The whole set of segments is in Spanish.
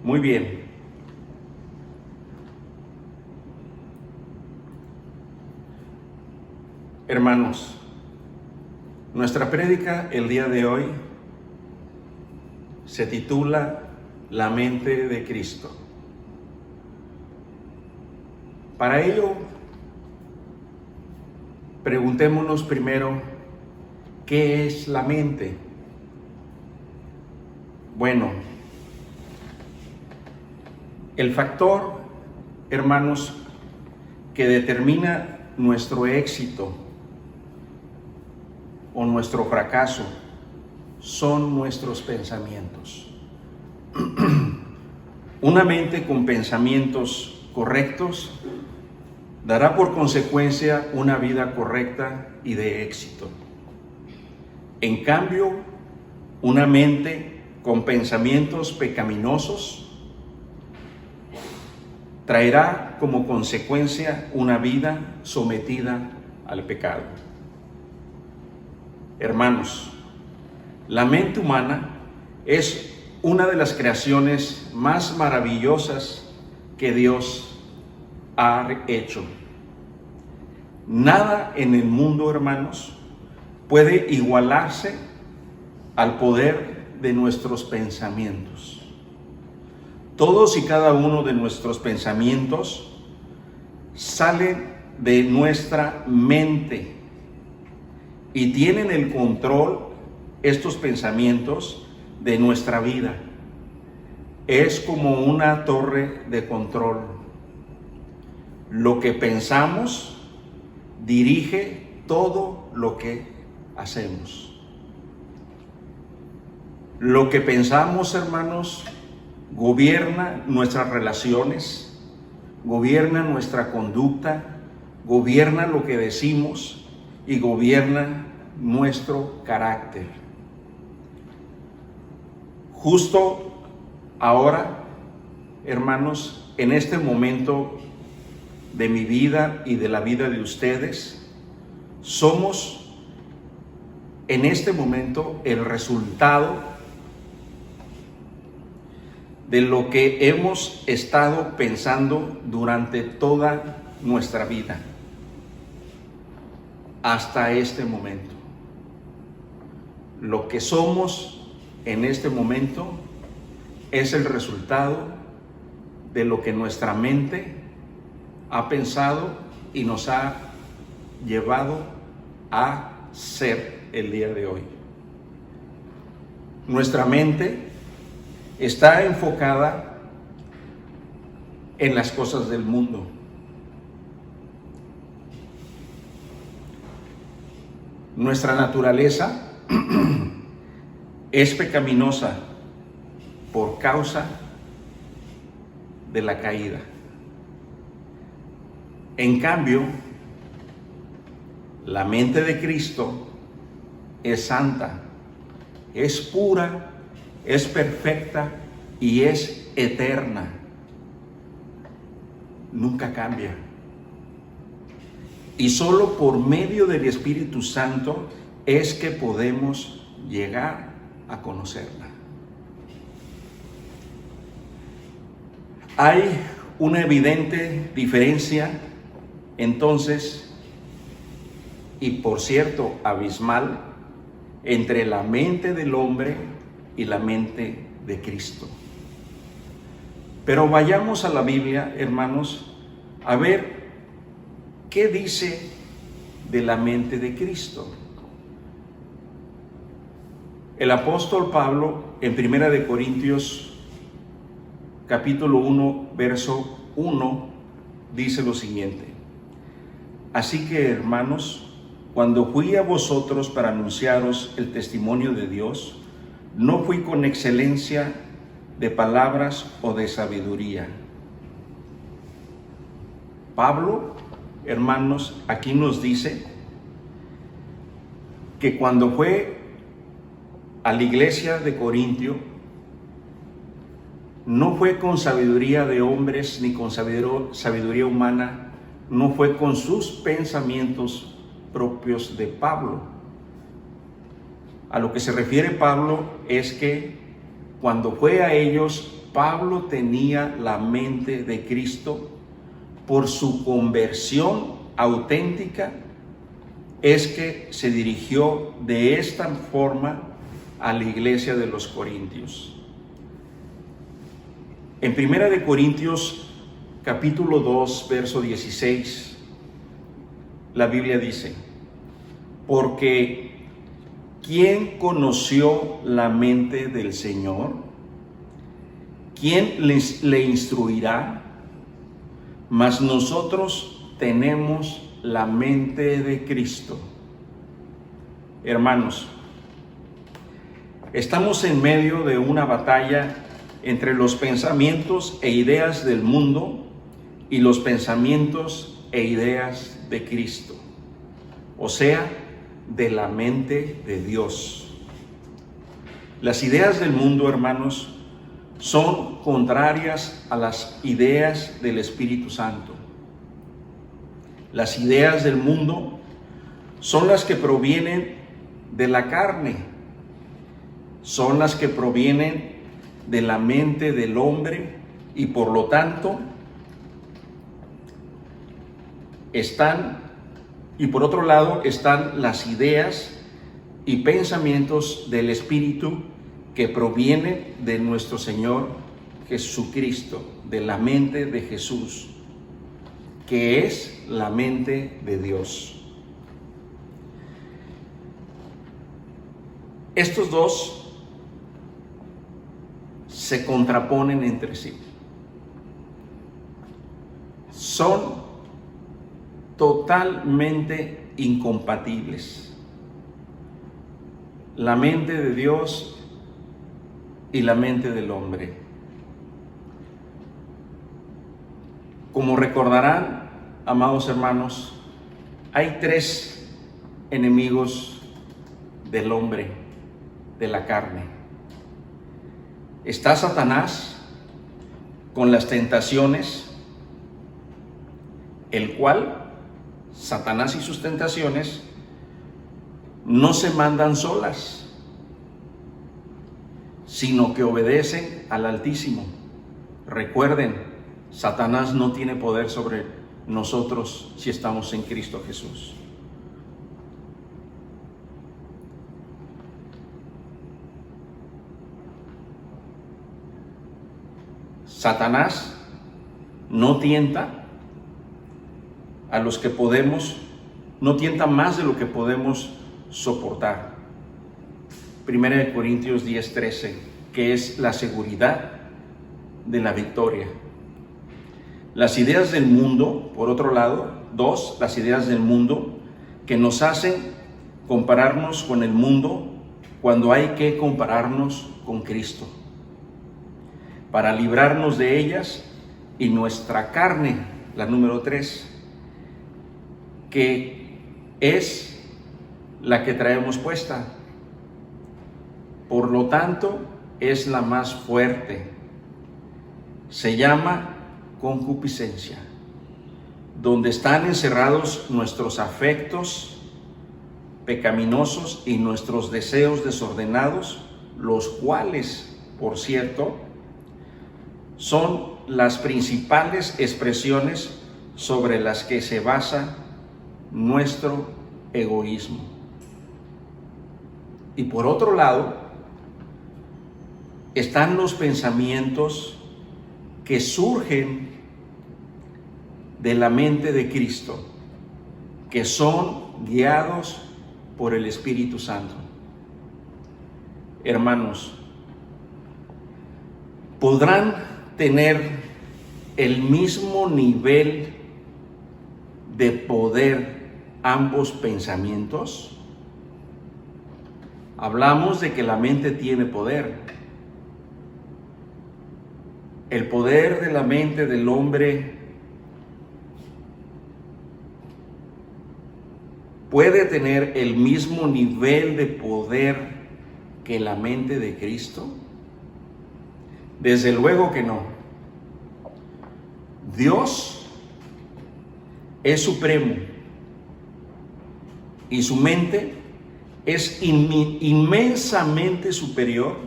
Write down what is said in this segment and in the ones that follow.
Muy bien. Hermanos, nuestra prédica el día de hoy se titula La mente de Cristo. Para ello, preguntémonos primero, ¿qué es la mente? Bueno, el factor, hermanos, que determina nuestro éxito o nuestro fracaso son nuestros pensamientos. Una mente con pensamientos correctos dará por consecuencia una vida correcta y de éxito. En cambio, una mente con pensamientos pecaminosos traerá como consecuencia una vida sometida al pecado. Hermanos, la mente humana es una de las creaciones más maravillosas que Dios ha hecho. Nada en el mundo, hermanos, puede igualarse al poder de nuestros pensamientos. Todos y cada uno de nuestros pensamientos salen de nuestra mente y tienen el control, estos pensamientos, de nuestra vida. Es como una torre de control. Lo que pensamos dirige todo lo que hacemos. Lo que pensamos, hermanos, gobierna nuestras relaciones, gobierna nuestra conducta, gobierna lo que decimos y gobierna nuestro carácter. Justo ahora, hermanos, en este momento de mi vida y de la vida de ustedes, somos en este momento el resultado de lo que hemos estado pensando durante toda nuestra vida, hasta este momento. Lo que somos en este momento es el resultado de lo que nuestra mente ha pensado y nos ha llevado a ser el día de hoy. Nuestra mente está enfocada en las cosas del mundo. Nuestra naturaleza es pecaminosa por causa de la caída. En cambio, la mente de Cristo es santa, es pura, es perfecta y es eterna. Nunca cambia. Y solo por medio del Espíritu Santo es que podemos llegar a conocerla. Hay una evidente diferencia, entonces, y por cierto, abismal, entre la mente del hombre y la mente de Cristo. Pero vayamos a la Biblia, hermanos, a ver qué dice de la mente de Cristo. El apóstol Pablo, en 1 de Corintios, capítulo 1, verso 1, dice lo siguiente: Así que, hermanos, cuando fui a vosotros para anunciaros el testimonio de Dios, no fui con excelencia de palabras o de sabiduría. Pablo, hermanos, aquí nos dice que cuando fue a la iglesia de Corintio, no fue con sabiduría de hombres ni con sabiduría humana, no fue con sus pensamientos propios de Pablo. A lo que se refiere Pablo es que cuando fue a ellos, Pablo tenía la mente de Cristo. Por su conversión auténtica es que se dirigió de esta forma a la iglesia de los Corintios. En 1 Corintios capítulo 2, verso 16, la Biblia dice: porque ¿quién conoció la mente del Señor? ¿Quién le instruirá? Mas nosotros tenemos la mente de Cristo. Hermanos, estamos en medio de una batalla entre los pensamientos e ideas del mundo y los pensamientos e ideas de Cristo, o sea, de la mente de Dios. Las ideas del mundo, hermanos, son contrarias a las ideas del Espíritu Santo. Las ideas del mundo son las que provienen de la carne, son las que provienen de la mente del hombre y por lo tanto por otro lado están las ideas y pensamientos del Espíritu que provienen de nuestro Señor Jesucristo, de la mente de Jesús, que es la mente de Dios. Estos dos se contraponen entre sí. Son totalmente incompatibles. La mente de Dios y la mente del hombre. Como recordarán, amados hermanos, hay tres enemigos del hombre, de la carne. Está Satanás con las tentaciones, el cual Satanás y sus tentaciones no se mandan solas, sino que obedecen al Altísimo. Recuerden, Satanás no tiene poder sobre nosotros si estamos en Cristo Jesús. Satanás no tienta a los que podemos, no tienta más de lo que podemos soportar. 1 Corintios 10:13, que es la seguridad de la victoria. Las ideas del mundo, por otro lado, las ideas del mundo que nos hacen compararnos con el mundo cuando hay que compararnos con Cristo, para librarnos de ellas, y nuestra carne, la número 3, que es la que traemos puesta. Por lo tanto, es la más fuerte. Se llama concupiscencia, donde están encerrados nuestros afectos pecaminosos y nuestros deseos desordenados, los cuales, por cierto, son las principales expresiones sobre las que se basa nuestro egoísmo. Y por otro lado, están los pensamientos que surgen de la mente de Cristo, que son guiados por el Espíritu Santo. Hermanos, ¿podrán tener el mismo nivel de poder ambos pensamientos? Hablamos de que la mente tiene poder. El poder de la mente del hombre puede tener el mismo nivel de poder que la mente de Cristo. Desde luego que no. Dios es supremo y su mente es inmensamente superior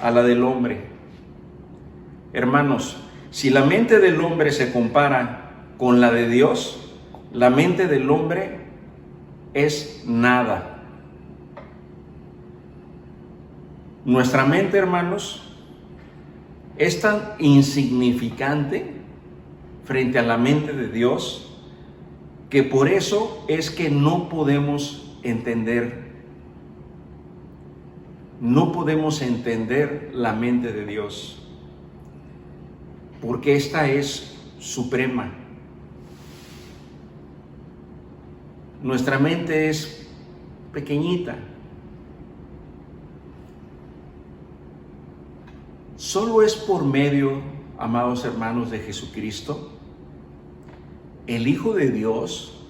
a la del hombre. Hermanos, si la mente del hombre se compara con la de Dios, la mente del hombre es nada. Nuestra mente, hermanos, es tan insignificante frente a la mente de Dios que por eso es que no podemos entender la mente de Dios, porque esta es suprema. Nuestra mente es pequeñita. Solo es por medio, amados hermanos, de Jesucristo, el Hijo de Dios,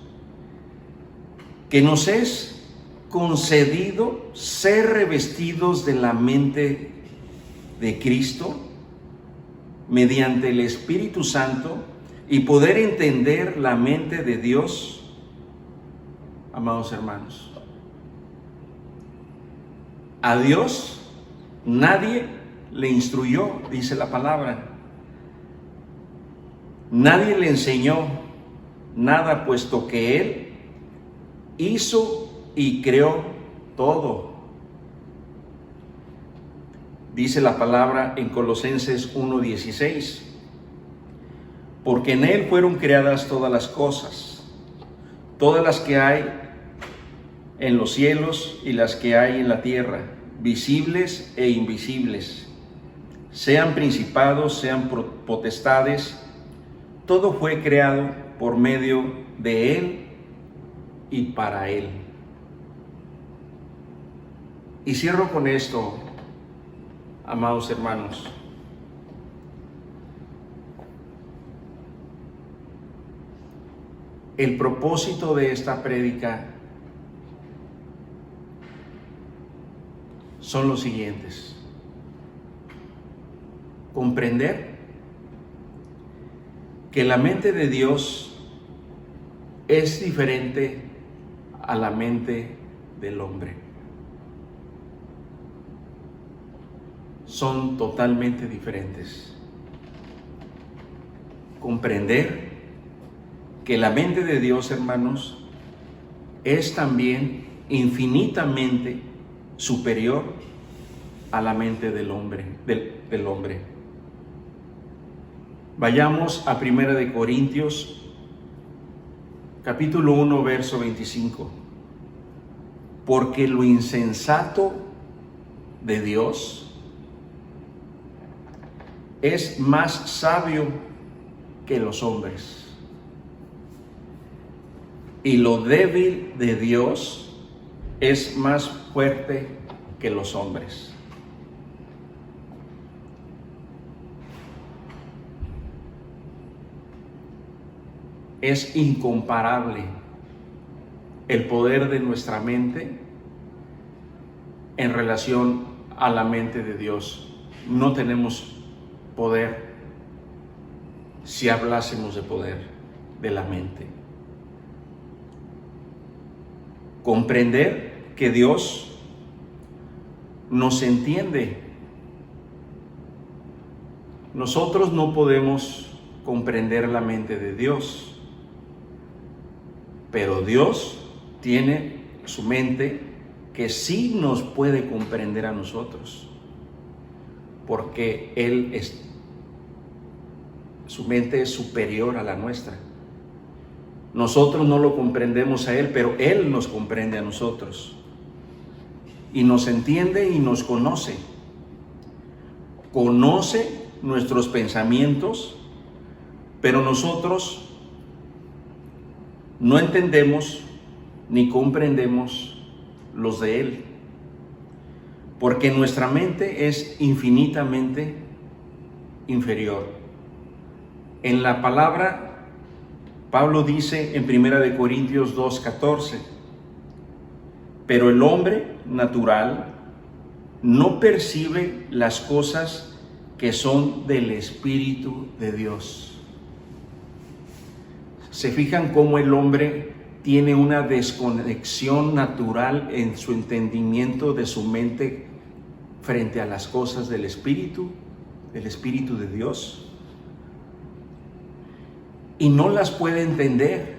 que nos es concedido ser revestidos de la mente de Cristo mediante el Espíritu Santo y poder entender la mente de Dios, amados hermanos. A Dios nadie le instruyó, dice la palabra. Nadie le enseñó nada, puesto que Él hizo y creó todo. Dice la palabra en Colosenses 1:16, porque en Él fueron creadas todas las cosas, todas las que hay en los cielos y las que hay en la tierra, visibles e invisibles, sean principados, sean potestades, todo fue creado por medio de Él y para Él. Y cierro con esto, amados hermanos. El propósito de esta prédica son los siguientes: comprender que la mente de Dios es diferente a la mente del hombre. Son totalmente diferentes. Comprender que la mente de Dios, hermanos, es también infinitamente superior a la mente del hombre. Vayamos a 1 Corintios, capítulo 1, verso 25. Porque lo insensato de Dios es más sabio que los hombres, y lo débil de Dios es más fuerte que los hombres. Es incomparable el poder de nuestra mente en relación a la mente de Dios. No tenemos poder si hablásemos de poder de la mente. Comprender que Dios nos entiende. Nosotros no podemos comprender la mente de Dios, pero Dios tiene su mente que sí nos puede comprender a nosotros, porque su mente es superior a la nuestra. Nosotros no lo comprendemos a Él, pero Él nos comprende a nosotros. Y nos entiende y nos conoce. Conoce nuestros pensamientos, pero nosotros no entendemos ni comprendemos los de Él, porque nuestra mente es infinitamente inferior. En la palabra, Pablo dice en 1 Corintios 2:14, pero el hombre natural no percibe las cosas que son del Espíritu de Dios. ¿Se fijan cómo el hombre tiene una desconexión natural en su entendimiento de su mente frente a las cosas del Espíritu de Dios, y no las puede entender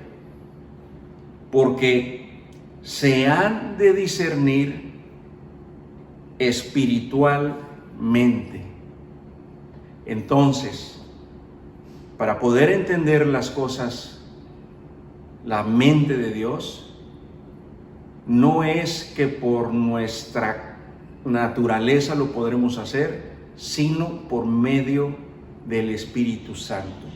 porque se han de discernir espiritualmente. Entonces, para poder entender las cosas, la mente de Dios, no es que por nuestra naturaleza lo podremos hacer, sino por medio del Espíritu Santo.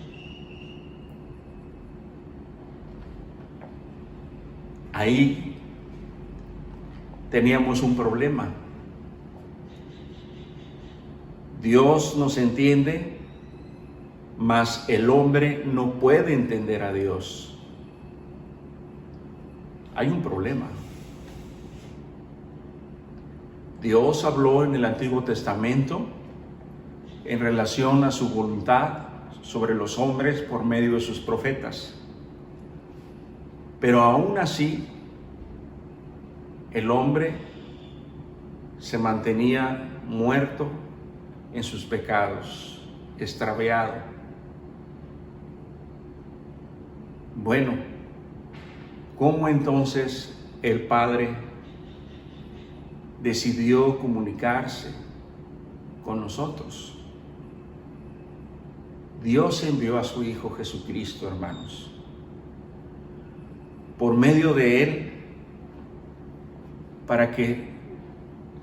Ahí teníamos un problema. Dios nos entiende, mas el hombre no puede entender a Dios. Hay un problema. Dios habló en el Antiguo Testamento en relación a su voluntad sobre los hombres por medio de sus profetas. Pero aún así, el hombre se mantenía muerto en sus pecados, extraviado. Bueno, ¿cómo entonces el Padre decidió comunicarse con nosotros? Dios envió a su Hijo Jesucristo, hermanos. Por medio de Él, para que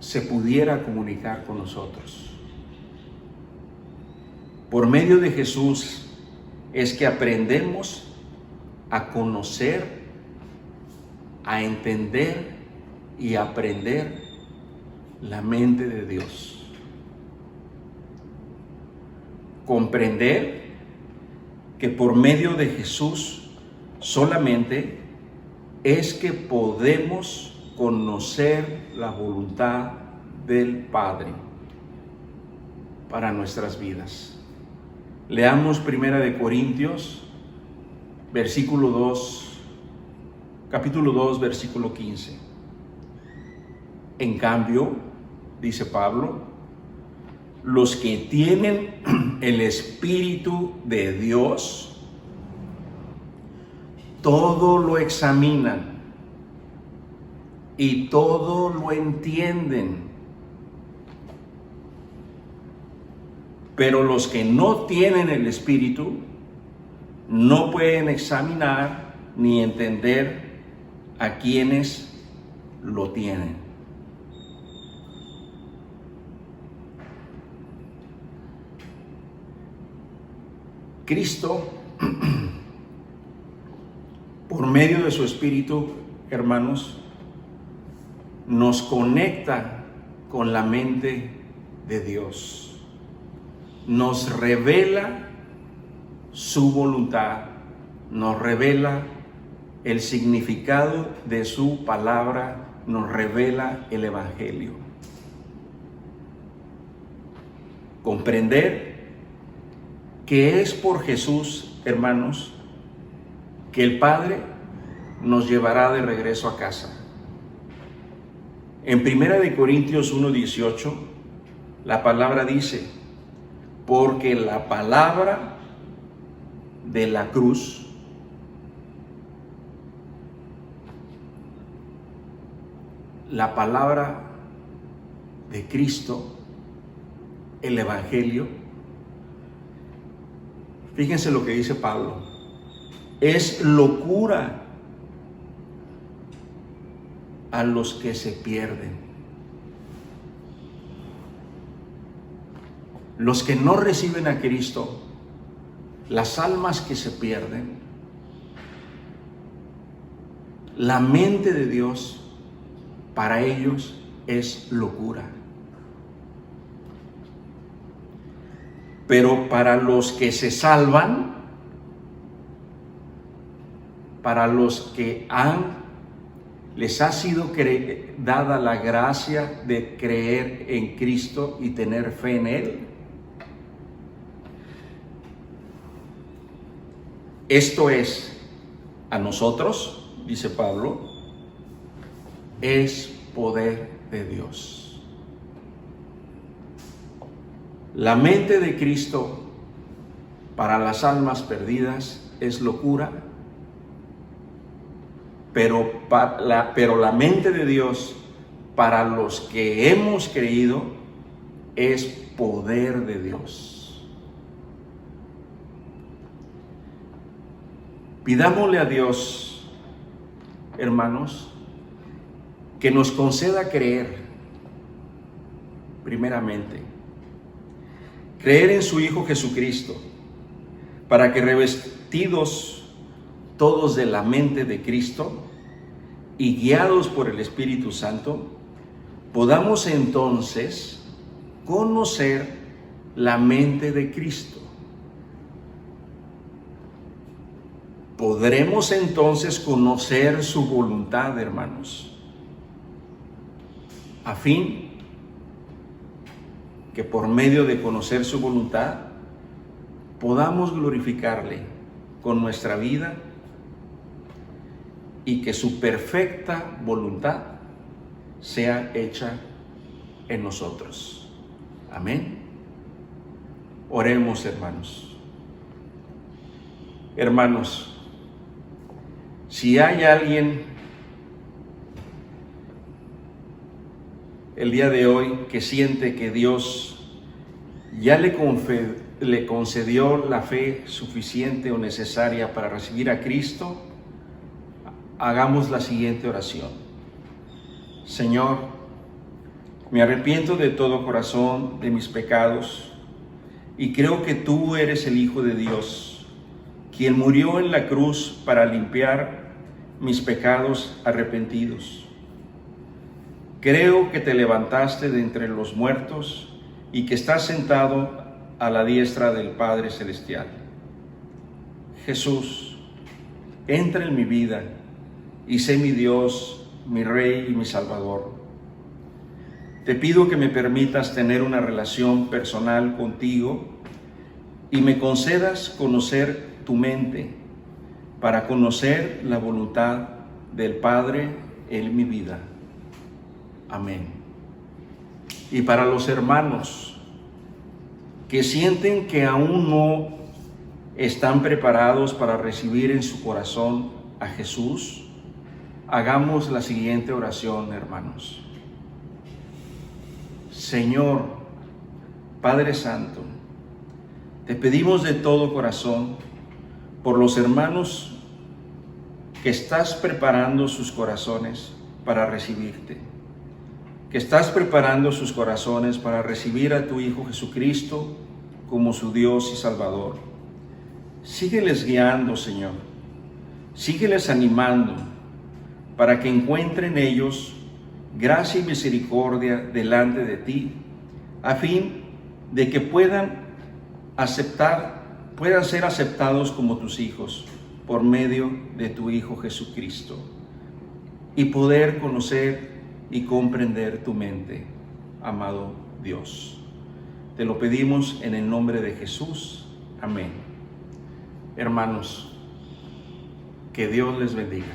se pudiera comunicar con nosotros. Por medio de Jesús es que aprendemos a conocer, a entender y a aprender la mente de Dios. Comprender que por medio de Jesús solamente es que podemos conocer la voluntad del Padre para nuestras vidas. Leamos 1 Corintios, capítulo 2, versículo 15. En cambio, dice Pablo, los que tienen el Espíritu de Dios, todo lo examinan y todo lo entienden. Pero los que no tienen el Espíritu no pueden examinar ni entender a quienes lo tienen. Cristo, por medio de su Espíritu, hermanos, nos conecta con la mente de Dios. Nos revela su voluntad, nos revela el significado de su palabra, nos revela el Evangelio. Comprender que es por Jesús, hermanos, que el Padre nos llevará de regreso a casa. En 1 Corintios 1:18, la palabra dice, porque la palabra de la cruz la palabra de Cristo, el Evangelio, fíjense lo que dice Pablo, es locura a los que se pierden. Los que no reciben a Cristo, las almas que se pierden, la mente de Dios para ellos es locura. Pero para los que se salvan, para los que les ha sido dada la gracia de creer en Cristo y tener fe en Él, esto es, a nosotros, dice Pablo, es poder de Dios. La mente de Cristo para las almas perdidas es locura, pero la mente de Dios para los que hemos creído es poder de Dios. Pidámosle a Dios, hermanos, que nos conceda creer, primeramente, creer en su Hijo Jesucristo, para que revestidos todos de la mente de Cristo y guiados por el Espíritu Santo, podamos entonces conocer la mente de Cristo. Podremos entonces conocer su voluntad, hermanos, a fin que por medio de conocer su voluntad podamos glorificarle con nuestra vida y que su perfecta voluntad sea hecha en nosotros. Amén. Oremos, hermanos. Hermanos, si hay alguien el día de hoy que siente que Dios ya le concedió la fe suficiente o necesaria para recibir a Cristo, hagamos la siguiente oración. Señor, me arrepiento de todo corazón de mis pecados y creo que tú eres el Hijo de Dios, quien murió en la cruz para limpiar mis pecados arrepentidos. Creo que te levantaste de entre los muertos y que estás sentado a la diestra del Padre Celestial. Jesús, entra en mi vida y sé mi Dios, mi Rey y mi Salvador. Te pido que me permitas tener una relación personal contigo y me concedas conocer tu mente para conocer la voluntad del Padre en mi vida. Amén. Y para los hermanos que sienten que aún no están preparados para recibir en su corazón a Jesús, hagamos la siguiente oración, hermanos. Señor, Padre Santo, te pedimos de todo corazón por los hermanos que estás preparando sus corazones para recibirte, que estás preparando sus corazones para recibir a tu Hijo Jesucristo como su Dios y Salvador. Sígueles guiando, Señor. Sígueles animando para que encuentren ellos gracia y misericordia delante de ti, a fin de que puedan ser aceptados como tus hijos por medio de tu Hijo Jesucristo y poder conocer y comprender tu mente, amado Dios. Te lo pedimos en el nombre de Jesús. Amén. Hermanos, que Dios les bendiga.